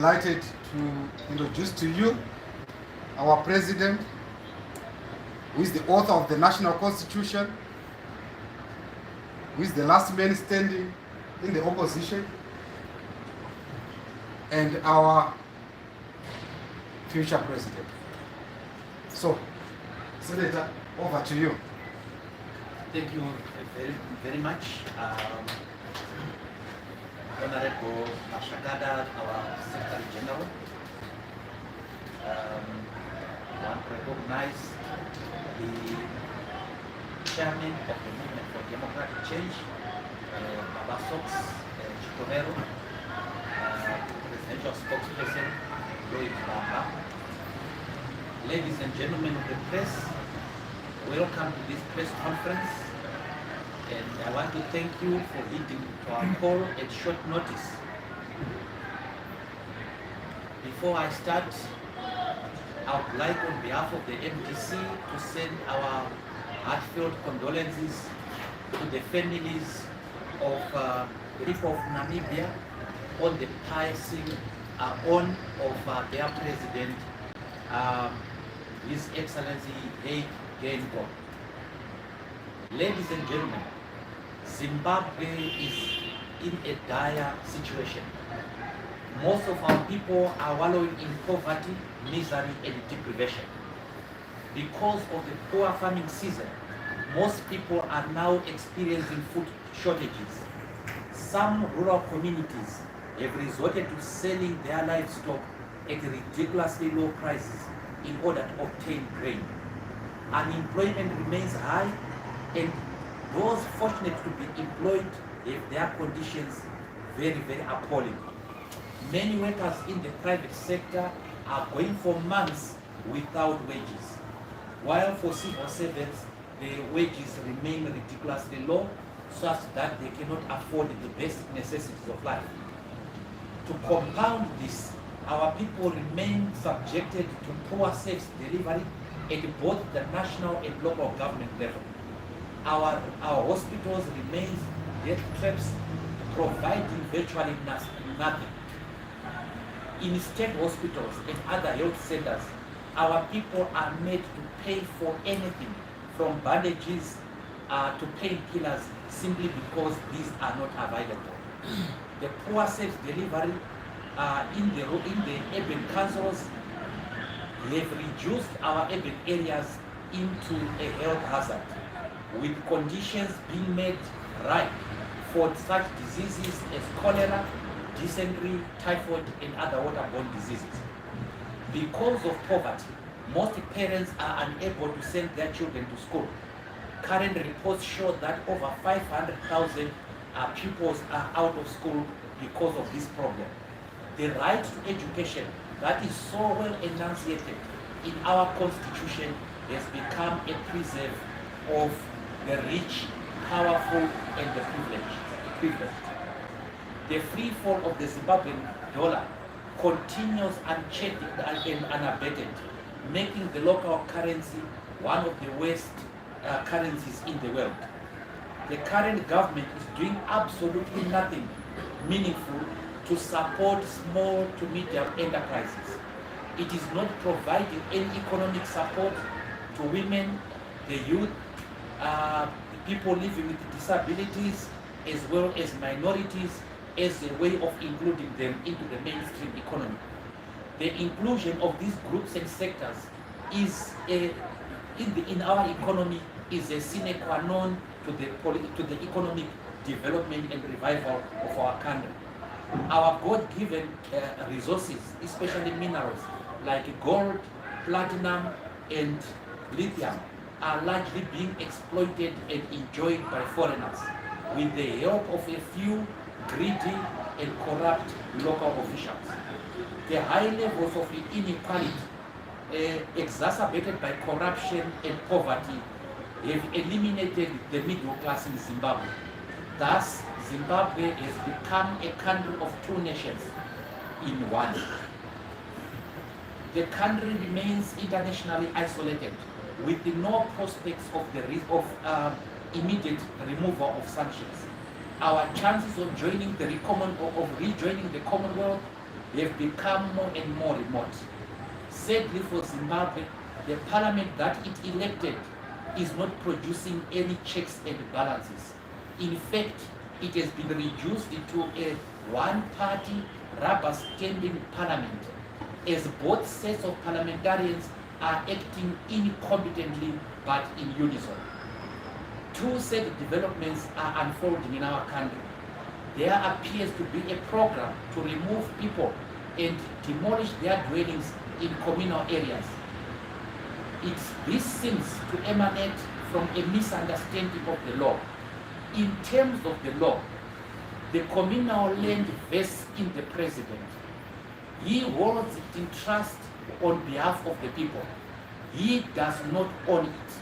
Delighted to introduce to you our president, who is the author of the national constitution, who is the last man standing in the opposition, and our future president. So, Senator, over to you. Thank you very much. Honorable Mashagada, our Secretary General. I want to recognize the Chairman of the Movement for Democratic Change, Baba Sox Chikonero, Presidential Spokesperson, Lloyd Bamba. Ladies and gentlemen of the press, welcome to this press conference. And I want to thank you for heeding to our call at short notice. Before I start, I would like on behalf of the MDC to send our heartfelt condolences to the families of the people of Namibia on the passing on of their president, His Excellency Haig Geingob. Ladies and gentlemen, Zimbabwe is in a dire situation. Most of our people are wallowing in poverty, misery, and deprivation. Because of the poor farming season, most people are now experiencing food shortages. Some rural communities have resorted to selling their livestock at ridiculously low prices in order to obtain grain. Unemployment remains high, and those fortunate to be employed have their conditions very, very appalling. Many workers in the private sector are going for months without wages, while for civil servants, the wages remain ridiculously low, such that they cannot afford the basic necessities of life. To compound this, our people remain subjected to poor service delivery at both the national and local government level. Our hospitals remain death traps, providing virtually nothing. In state hospitals and other health centers, our people are made to pay for anything from bandages to painkillers simply because these are not available. The poor service delivery in the urban councils have reduced our urban areas into a health hazard, with conditions being made ripe for such diseases as cholera, dysentery, typhoid, and other waterborne diseases. Because of poverty, most parents are unable to send their children to school. Current reports show that over 500,000 pupils are out of school because of this problem. The right to education that is so well enunciated in our constitution has become a preserve of the rich, powerful, and the privileged. The free fall of the Zimbabwean dollar continues unchecked and unabated, making the local currency one of the worst currencies in the world. The current government is doing absolutely nothing meaningful to support small to medium enterprises. It is not providing any economic support to women, the youth, people living with disabilities, as well as minorities, as a way of including them into the mainstream economy. The inclusion of these groups and sectors is in our economy is a sine qua non to the economic development and revival of our country. Our God-given resources, especially minerals like gold, platinum, and lithium, are largely being exploited and enjoyed by foreigners with the help of a few greedy and corrupt local officials. The high levels of inequality exacerbated by corruption and poverty have eliminated the middle class in Zimbabwe. Thus, Zimbabwe has become a country of two nations in one. The country remains internationally isolated, with no prospects of immediate removal of sanctions. Our chances of rejoining the Commonwealth have become more and more remote. Sadly for Zimbabwe, the parliament that it elected is not producing any checks and balances. In fact, it has been reduced to a one-party rubber-stamping parliament, as both sets of parliamentarians are acting incompetently but in unison. Two sad developments are unfolding in our country. There appears to be a program to remove people and demolish their dwellings in communal areas. This seems to emanate from a misunderstanding of the law. In terms of the law, the communal land vests in the president. He holds it in trust on behalf of the people. He does not own it.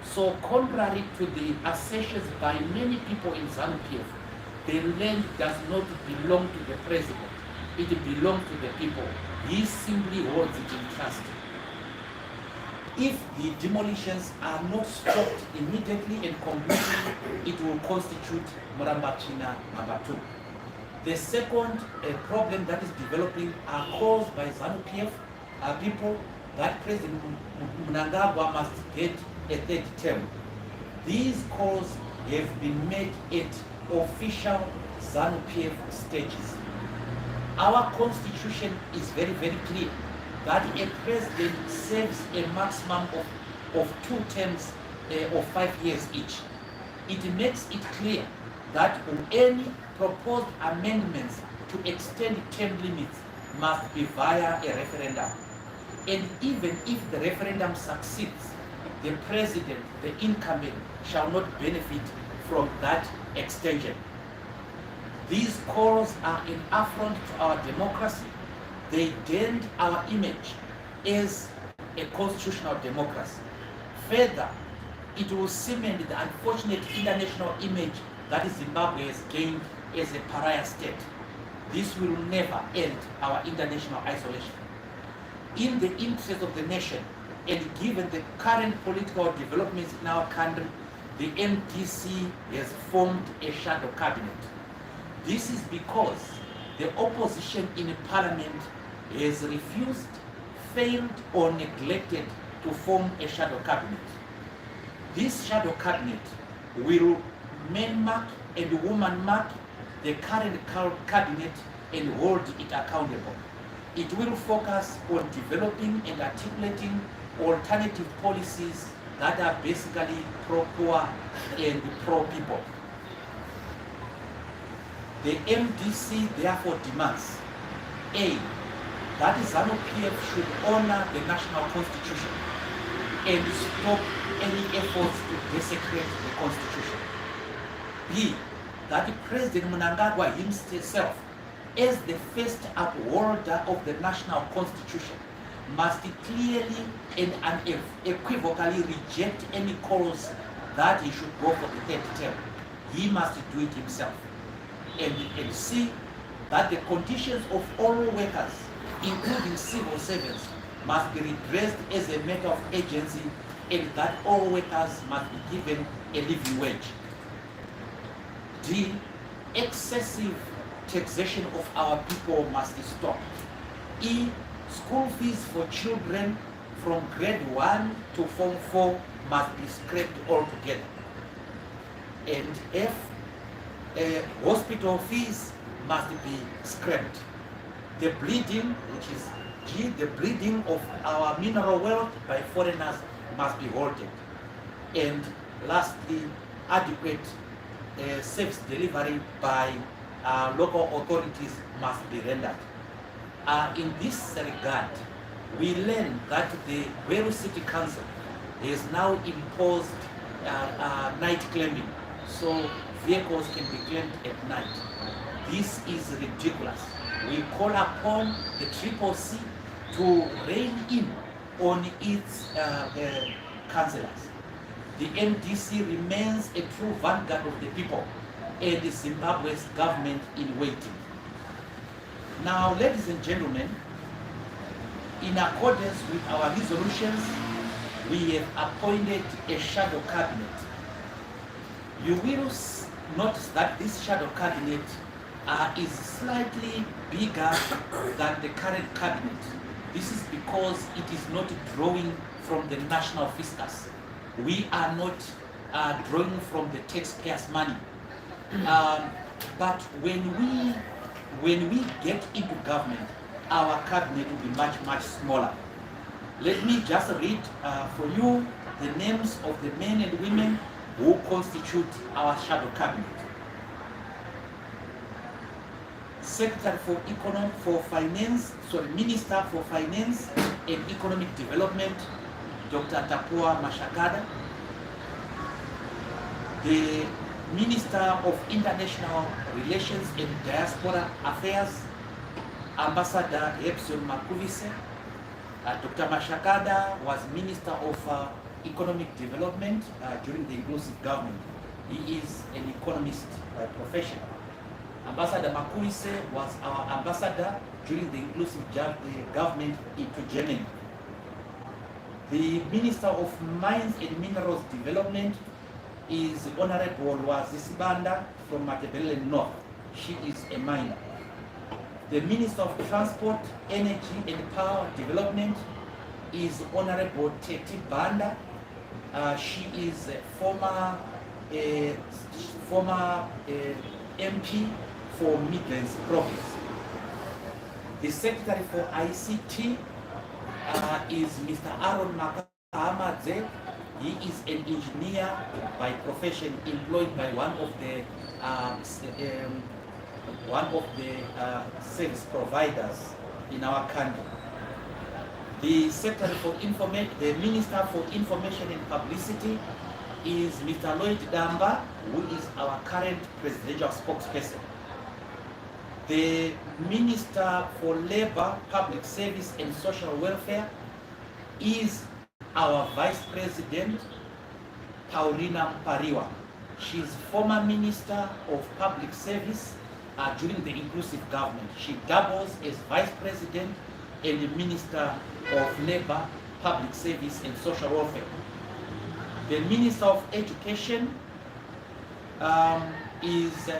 So contrary to the assertions by many people in ZANU-PF, the land does not belong to the president. It belongs to the people. He simply holds it in trust. If the demolitions are not stopped immediately and completely, it will constitute Murambachina number 2. The second problem that is developing are caused by ZANU-PF people that President Mnangagwa must get a third term. These calls have been made at official ZANU-PF stages. Our constitution is very, very clear that a president serves a maximum of 2 terms of 5 years each. It makes it clear that any proposed amendments to extend term limits must be via a referendum. And even if the referendum succeeds, the president, the incumbent, shall not benefit from that extension. These calls are an affront to our democracy. They dent our image as a constitutional democracy. Further, it will cement the unfortunate international image that Zimbabwe has gained as a pariah state. This will never end our international isolation. In the interest of the nation, and given the current political developments in our country, the MDC has formed a shadow cabinet. This is because the opposition in parliament has refused, failed, or neglected to form a shadow cabinet. This shadow cabinet will man mark and woman mark the current cabinet and hold it accountable. It will focus on developing and articulating alternative policies that are basically pro-poor and pro-people. The MDC therefore demands A, that ZANU-PF should honor the national constitution and stop any efforts to desecrate the constitution. B, that President Mnangagwa himself, as the first upholder of the national constitution, must clearly and unequivocally reject any calls that he should go for the third term. He must do it himself. And C, that the conditions of all workers, including civil servants, must be redressed as a matter of agency, and that all workers must be given a living wage. D, excessive taxation of our people must stop. E, school fees for children from grade 1 to Form 4 must be scrapped altogether. And F, hospital fees must be scrapped. The bleeding, which is G, the bleeding of our mineral wealth by foreigners must be halted. And lastly, adequate service delivery by local authorities must be rendered. In this regard, we learn that the Gweru City Council has now imposed night claiming, so vehicles can be claimed at night. This is ridiculous. We call upon the Triple C to rein in on its councillors. The MDC remains a true vanguard of the people and the Zimbabwe's government in waiting. Now, ladies and gentlemen, in accordance with our resolutions, we have appointed a shadow cabinet. You will notice that this shadow cabinet is slightly bigger than the current cabinet. This is because it is not drawing from the national fiscus. We are not drawing from the taxpayers' money. But when we get into government, our cabinet will be much smaller. Let me just read for you the names of the men and women who constitute our shadow cabinet. Secretary for Finance, Minister for Finance and Economic Development, Dr. Tapua Mashakada. The Minister of International Relations and Diaspora Affairs, Ambassador Epson Makuvise. Dr. Mashakada was Minister of Economic Development during the inclusive government. He is an economist by profession. Ambassador Makuvise was our ambassador during the inclusive government into Germany. The Minister of Mines and Minerals Development is Honorable Wazisibanda from Matebele North. She is a miner. The Minister of Transport, Energy and Power Development is Honorable Teti Banda. She is a former MP for Midlands Province. The Secretary for ICT is Mr. Aaron Makahamadze. He is an engineer by profession employed by one of the service providers in our country. The Secretary for the Minister for Information and Publicity is Mr. Lloyd Damba, who is our current presidential spokesperson. The Minister for Labor, Public Service and Social Welfare is our Vice President, Paulina Pariwa. She is former Minister of Public Service during the inclusive government. She doubles as Vice President and the Minister of Labor, Public Service and Social Welfare. The Minister of Education is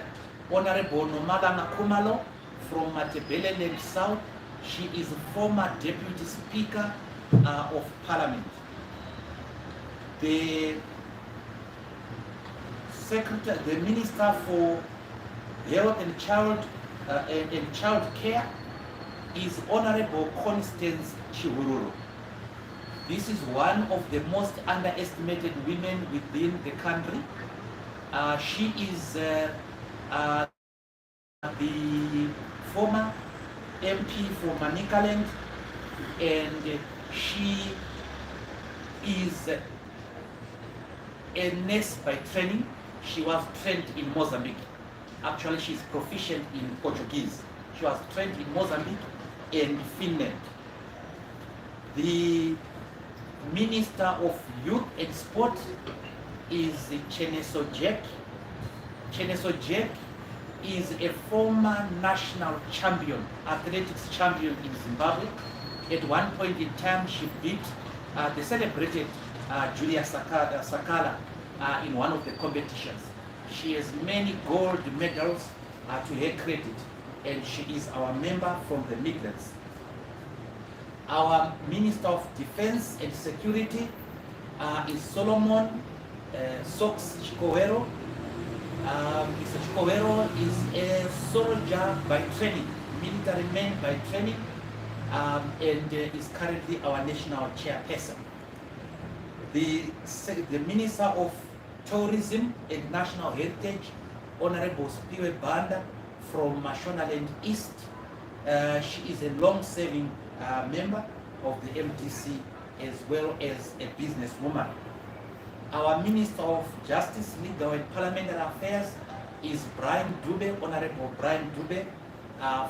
Honorable Nomada Nakumalo from Matebeleland South. She is former Deputy Speaker of Parliament. The Minister for Health and Child Care is Honorable Constance Chiwururu. This is one of the most underestimated women within the country. She is the former MP for Manicaland, and she is a nurse by training. She was trained in Mozambique. Actually, she is proficient in Portuguese. She was trained in Mozambique and Finland. The Minister of Youth and Sport is Cheneso Jack. Cheneso Jack is a former national champion, athletics champion in Zimbabwe. At one point in time, she beat the celebrated Julia Sakala in one of the competitions. She has many gold medals to her credit, and she is our member from the Midlands. Our Minister of Defense and Security is Solomon Sox Chikowero. Mr. Chikowero is a soldier by training, military man by training, and is currently our national chairperson. The Minister of Tourism and National Heritage, Honorable Spiwe Banda from Mashonaland East. She is a long-serving member of the MDC as well as a businesswoman. Our Minister of Justice, Legal and Parliamentary Affairs is Brian Dube, Honorable Brian Dube,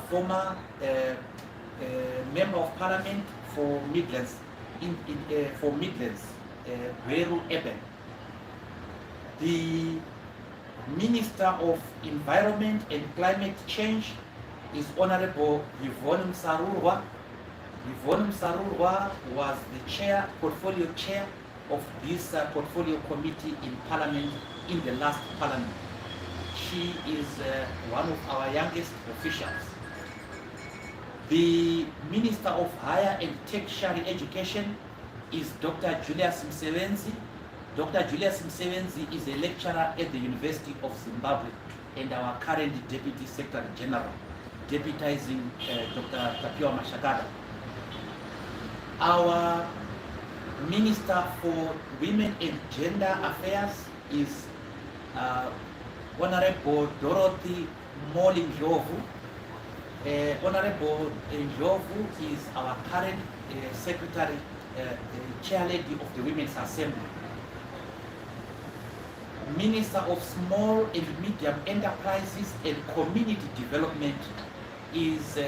former Member of Parliament for Midlands, Veru Eben. The Minister of Environment and Climate Change is Honorable Yvonne Msarurwa. Yvonne Msarurwa was the portfolio chair of this portfolio committee in Parliament in the last Parliament. She is one of our youngest officials. The Minister of Higher and Tertiary Education is Dr. Julius Msevenzi. Dr. Julius Msevenzi is a lecturer at the University of Zimbabwe and our current Deputy Secretary General, deputizing Dr. Tapiwa Mashagada. Our Minister for Women and Gender Affairs is Honorable Dorothy Molinjovu. Honorable Njovu is our current Secretary, Chair Lady of the Women's Assembly. Minister of Small and Medium Enterprises and Community Development is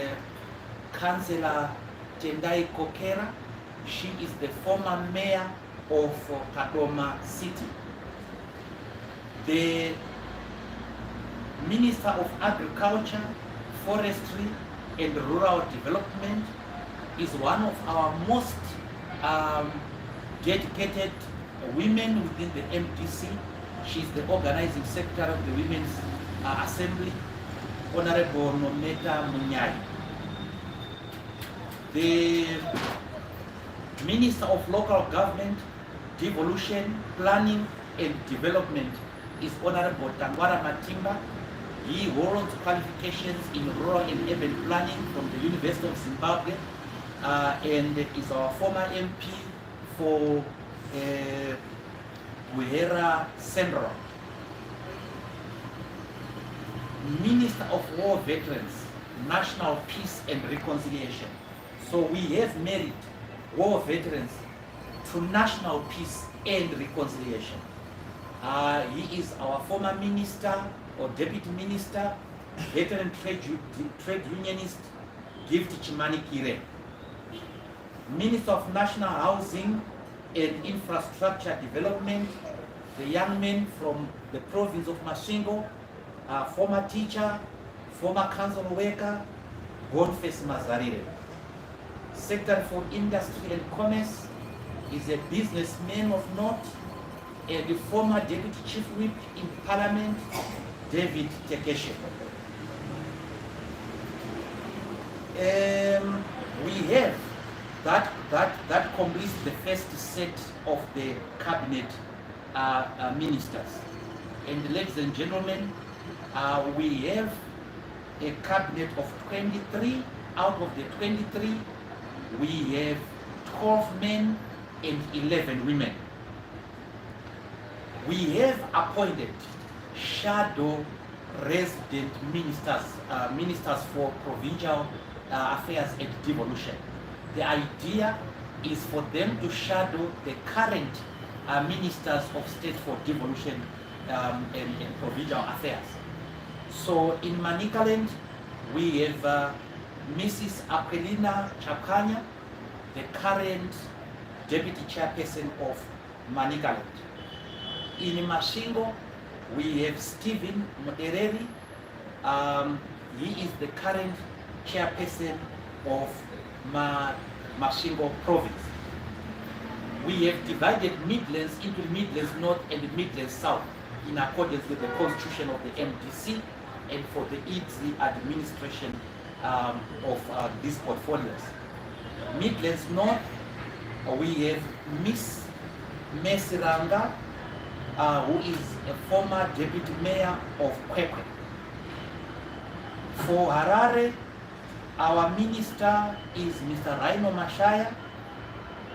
Councillor Tendai Kokera. She is the former mayor of Kadoma City. The Minister of Agriculture, Forestry and Rural Development is one of our most dedicated women within the MDC. She is the organizing secretary of the Women's Assembly, Honorable Nometa Munyai. The Minister of Local Government, Devolution, Planning and Development is Honorable Tangwara Matimba. He holds qualifications in rural and urban planning from the University of Zimbabwe and is our former MP for Buhera Central. Minister of War Veterans, National Peace and Reconciliation. So we have married war veterans to national peace and reconciliation. He is our former minister or deputy minister, veteran trade unionist, Gift Chimani Kire. Minister of National Housing and Infrastructure Development, the young man from the province of Masvingo, former teacher, former council worker, Boniface Mazarire. Secretary for Industry and Commerce is a businessman of note and the former Deputy Chief Whip in Parliament, David Tekeshe. We have that completes the first set of the cabinet ministers. And ladies and gentlemen, we have a cabinet of 23. Out of the 23, we have 12 men and 11 women. We have appointed shadow resident ministers for provincial affairs and devolution. The idea is for them to shadow the current ministers of state for devolution and provincial affairs. So in Manicaland, we have Mrs. Aquilina Chakanya, the current deputy chairperson of Manicaland. In Masvingo, we have Stephen Modereri. He is the current chairperson of Masvingo province. We have divided Midlands into Midlands North and Midlands South in accordance with the constitution of the MDC and for the easy administration of these portfolios. Midlands North, we have Miss Mesiranga, who is a former deputy mayor of Kwekwe. For Harare, our minister is Mr. Rhino Mashaya.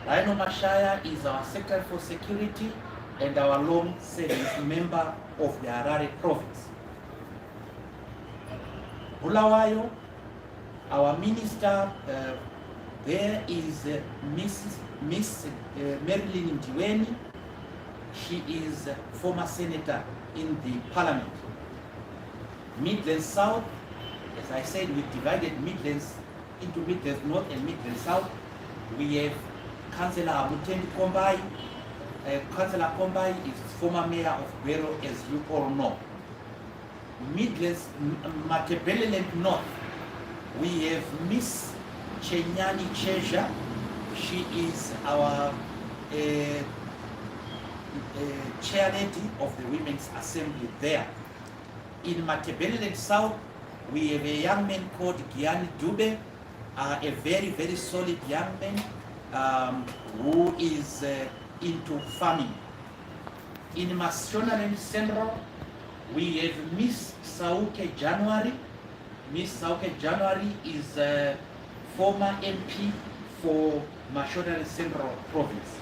Rhino Mashaya is our Secretary for Security and our long-service member of the Harare province. Bulawayo, our minister, there is Miss Marilyn Ndiweni. She is a former senator in the parliament. Midlands South, as I said, we divided Midlands into Midlands North and Midlands South. We have Councillor Mutendi Kombai. Councillor Kombai is former mayor of Guero, as you all know. Midlands, Matabeleland North, we have Miss Chenyani Chesha. She is our chair lady of the Women's Assembly there. In Matabeleland South, we have a young man called Gianni Dube, a very, very solid young man who is into farming. In Mashonaland Central, we have Miss Sauke January. Miss Sauke January is a former MP for Mashonaland Central Province.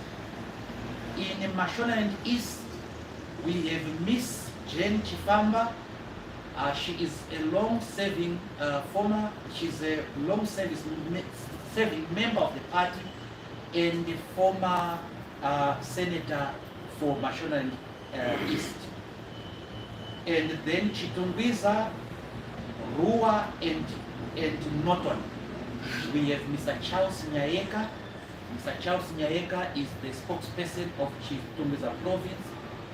In Mashonaland East, we have Miss Jane Chifamba. She is a long-serving she's a long-serving member of the party and the former senator for Mashonaland East. And then Chitungwiza, Rua, and Norton. We have Mr. Charles Nyayeka. Mr. Charles Nyayeka is the spokesperson of Chitungwiza province.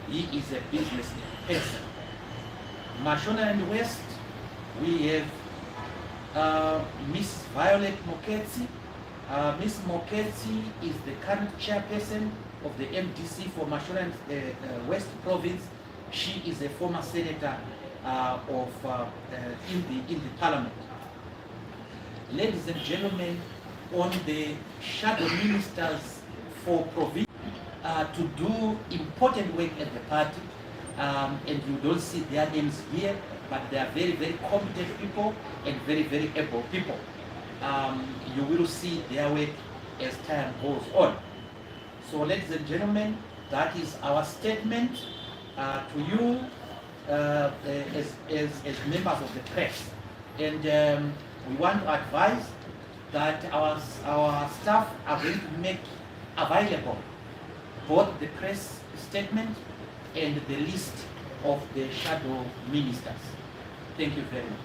He is a business person. Mashonaland West, we have Miss Violet Moketsi. Miss Moketsi is the current chairperson of the MDC for Mashonaland West Province. She is a former senator in the parliament. Ladies and gentlemen, on the shadow ministers for provision to do important work at the party, and you don't see their names here, but they are very, very competent people and very, very able people. You will see their work as time goes on. So, ladies and gentlemen, that is our statement to you as members of the press. And we want to advise that our staff are going to make available both the press statement and the list of the shadow ministers. Thank you very much.